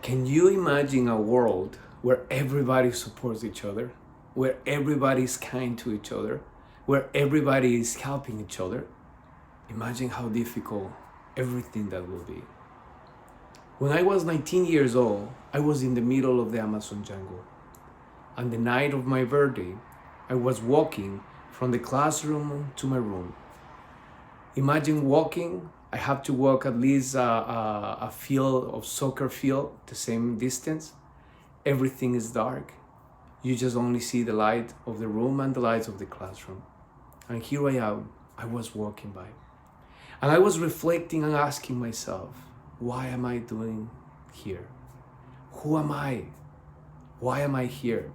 Can you imagine a world where everybody supports each other, where everybody is kind to each other, where everybody is helping each other? Imagine how difficult everything that will be. When I was 19 years old, I was in the middle of the Amazon jungle. On the night of my birthday, I was walking from the classroom to my room. Imagine walking. I have to walk at least a field of soccer field, the same distance. Everything is dark. You just only see the light of the room and the lights of the classroom. And here I am. I was walking by. And I was reflecting and asking myself, why am I doing here? Who am I? Why am I here?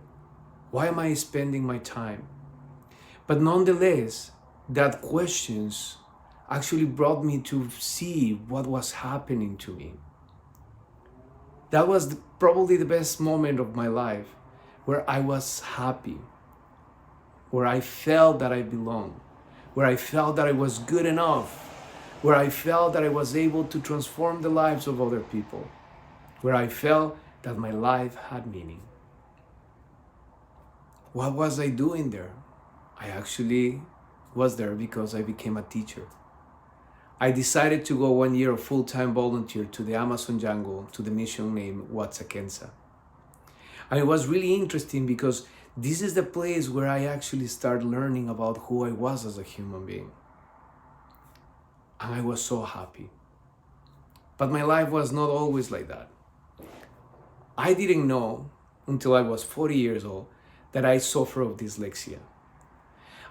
Why am I spending my time? But nonetheless, that questions actually brought me to see what was happening to me. That was probably the best moment of my life, where I was happy, where I felt that I belonged, where I felt that I was good enough, where I felt that I was able to transform the lives of other people, where I felt that my life had meaning. What was I doing there? I actually was there because I became a teacher. I decided to go 1 year of full-time volunteer to the Amazon jungle to the mission named Watsakensa. And it was really interesting because this is the place where I actually started learning about who I was as a human being. And I was so happy. But my life was not always like that. I didn't know until I was 40 years old that I suffer of dyslexia.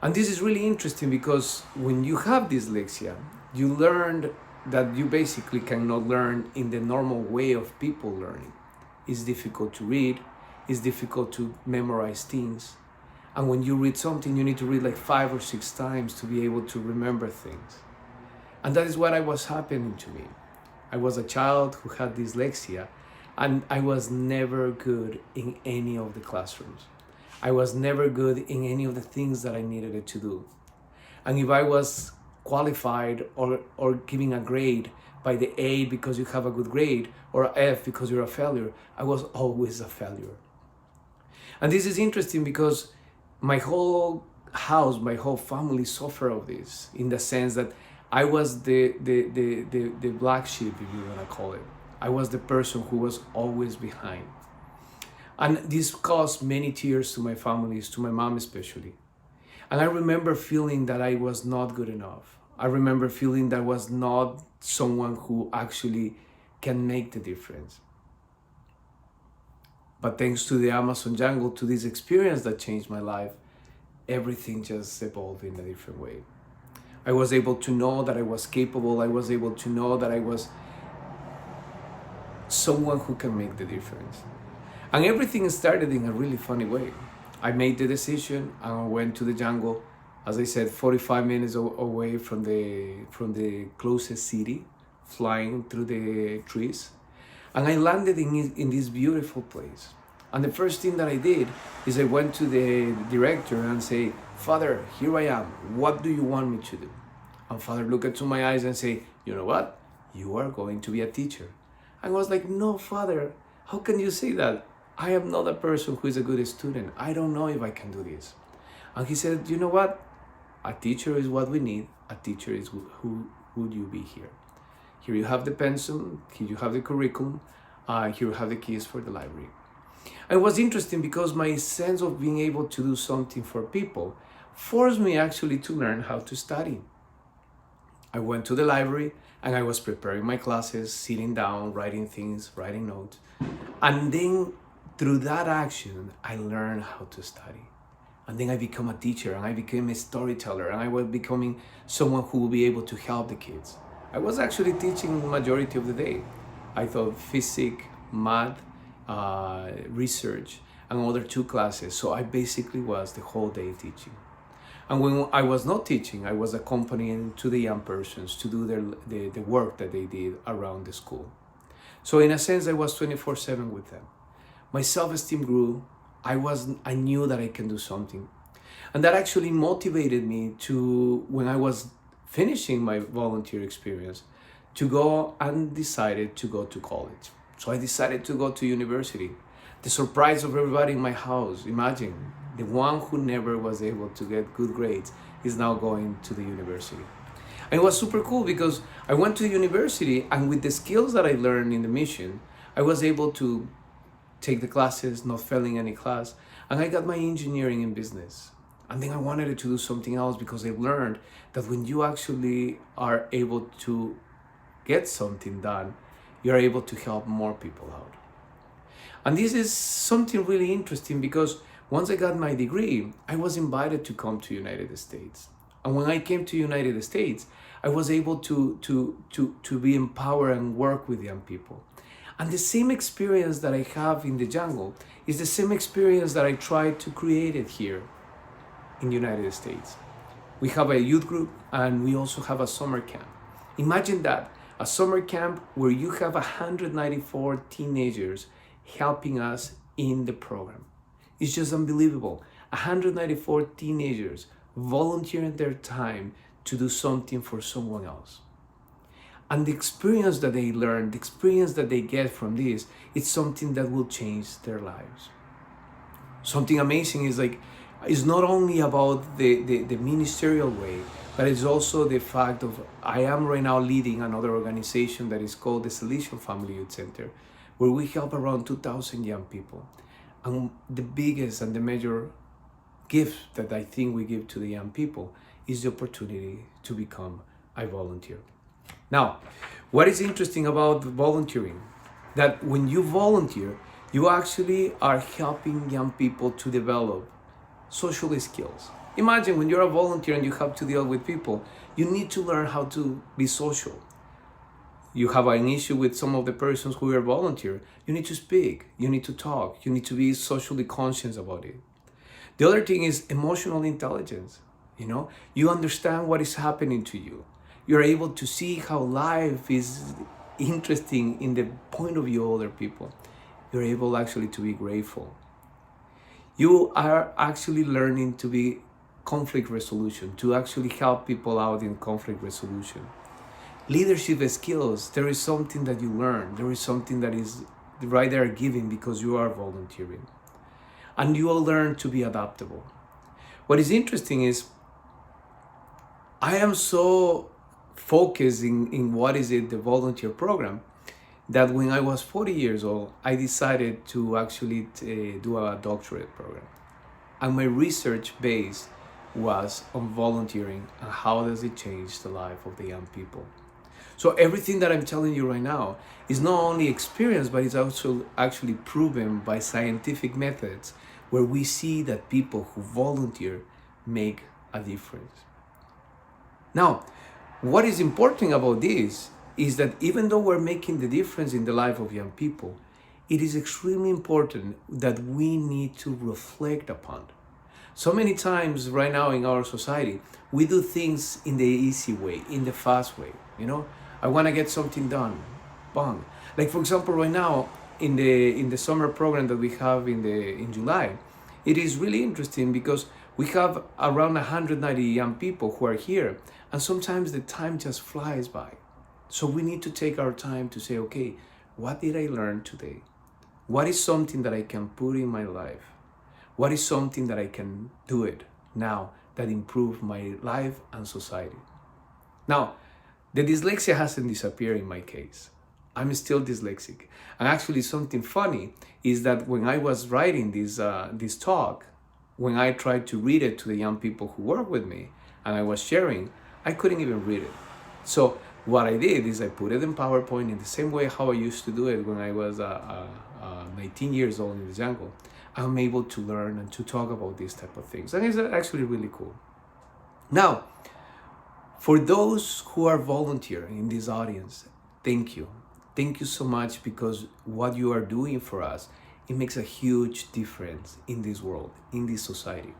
And this is really interesting because when you have dyslexia, you learn that you basically cannot learn in the normal way of people learning. It's difficult to read, it's difficult to memorize things. And when you read something, you need to read like 5 or 6 times to be able to remember things. And that is what was happening to me. I was a child who had dyslexia, and I was never good in any of the classrooms. I was never good in any of the things that I needed to do. And if I was qualified or giving a grade by the A because you have a good grade, or F because you're a failure, I was always a failure. And this is interesting because my whole house, my whole family suffered of this, in the sense that I was the black sheep, if you want to call it. I was the person who was always behind. And this caused many tears to my families, to my mom especially. And I remember feeling that I was not good enough. I remember feeling that I was not someone who actually can make the difference. But thanks to the Amazon jungle, to this experience that changed my life, everything just evolved in a different way. I was able to know that I was capable. I was able to know that I was someone who can make the difference. And everything started in a really funny way. I made the decision and I went to the jungle, as I said, 45 minutes away from the closest city, flying through the trees. And I landed in this beautiful place. And the first thing that I did is I went to the director and say, "Father, here I am. What do you want me to do?" And Father looked into my eyes and say, "You know what? You are going to be a teacher." And I was like, "No, Father, how can you say that? I am not a person who is a good student. I don't know if I can do this." And he said, "You know what? A teacher is what we need. A teacher is who would you be here. Here you have the pensum, here you have the curriculum, here you have the keys for the library." And it was interesting because my sense of being able to do something for people forced me actually to learn how to study. I went to the library and I was preparing my classes, sitting down, writing things, writing notes. And then through that action, I learned how to study. And then I became a teacher and I became a storyteller and I was becoming someone who will be able to help the kids. I was actually teaching the majority of the day. I taught physics, math, research, and other 2 classes. So I basically was the whole day teaching. And when I was not teaching, I was accompanying to the young persons to do the work that they did around the school. So in a sense, I was 24/7 with them. My self-esteem grew. I knew that I can do something. And that actually motivated me to, when I was finishing my volunteer experience, to go and decided to go to college. So I decided to go to university. The surprise of everybody in my house, imagine, the one who never was able to get good grades is now going to the university. And it was super cool because I went to university, and with the skills that I learned in the mission, I was able to take the classes, not failing any class, and I got my engineering in business. And then I wanted to do something else because I learned that when you actually are able to get something done, you're able to help more people out. And this is something really interesting because once I got my degree, I was invited to come to United States. And when I came to United States, I was able to be empowered and work with young people. And the same experience that I have in the jungle is the same experience that I try to create it here in the United States. We have a youth group and we also have a summer camp. Imagine that, a summer camp where you have 194 teenagers helping us in the program. It's just unbelievable. 194 teenagers volunteering their time to do something for someone else. And the experience that they learn, the experience that they get from this, it's something that will change their lives. Something amazing is like, it's not only about the ministerial way, but it's also the fact of, I am right now leading another organization that is called the Salesian Family Youth Center, where we help around 2,000 young people. And the biggest and the major gift that I think we give to the young people is the opportunity to become a volunteer. Now, what is interesting about volunteering? That when you volunteer, you actually are helping young people to develop social skills. Imagine when you're a volunteer and you have to deal with people, you need to learn how to be social. You have an issue with some of the persons who are volunteer, you need to speak, you need to talk, you need to be socially conscious about it. The other thing is emotional intelligence. You understand what is happening to you. You're able to see how life is interesting in the point of view of other people. You're able actually to be grateful. You are actually learning to be conflict resolution, to actually help people out in conflict resolution. Leadership skills, there is something that you learn. There is something that is right there given because you are volunteering. And you will learn to be adaptable. What is interesting is, I am so focused in what is it, the volunteer program, that when I was 40 years old, I decided to actually do a doctorate program. And my research base was on volunteering and how does it change the life of the young people. So everything that I'm telling you right now is not only experience, but it's also actually proven by scientific methods where we see that people who volunteer make a difference. Now, what is important about this is that even though we're making the difference in the life of young people, it is extremely important that we need to reflect upon. So many times right now in our society, we do things in the easy way, in the fast way. I want to get something done, bang. Like for example, right now in the summer program that we have in July, it is really interesting because we have around 190 young people who are here, and sometimes the time just flies by. So we need to take our time to say, okay, what did I learn today? What is something that I can put in my life? What is something that I can do it now that improve my life and society? Now, the dyslexia hasn't disappeared in my case. I'm still dyslexic. And actually something funny is that when I was writing this talk, when I tried to read it to the young people who work with me and I was sharing, I couldn't even read it. So what I did is I put it in PowerPoint in the same way how I used to do it when I was 19 years old in the jungle. I'm able to learn and to talk about these type of things. And it's actually really cool. Now, for those who are volunteering in this audience, thank you. Thank you so much because what you are doing for us, it makes a huge difference in this world, in this society.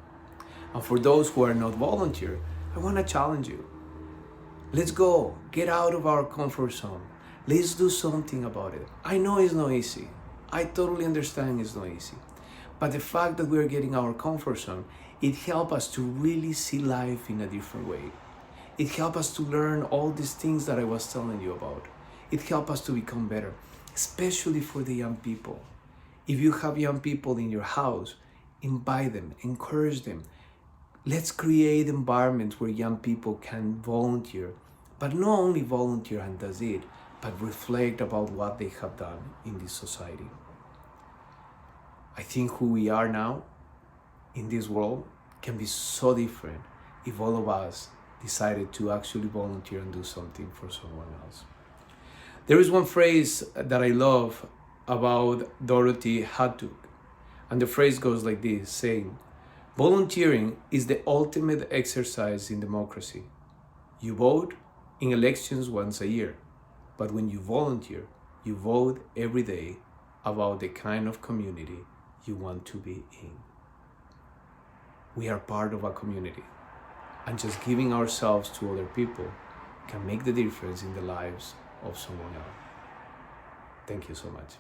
And for those who are not volunteer, I want to challenge you. Let's go, get out of our comfort zone. Let's do something about it. I know it's not easy. I totally understand it's not easy. But the fact that we're getting our comfort zone, it helps us to really see life in a different way. It helps us to learn all these things that I was telling you about. It helps us to become better. especially for the young people. If you have young people in your house, invite them, encourage them. Let's create environments where young people can volunteer, but not only volunteer and does it, but reflect about what they have done in this society. I think who we are now in this world can be so different if all of us decided to actually volunteer and do something for someone else. There is one phrase that I love about Dorothy Hattuck, and the phrase goes like this, saying, "Volunteering is the ultimate exercise in democracy. You vote in elections once a year, but when you volunteer, you vote every day about the kind of community you want to be in." We are part of a community, and just giving ourselves to other people can make the difference in the lives of someone else. Thank you so much.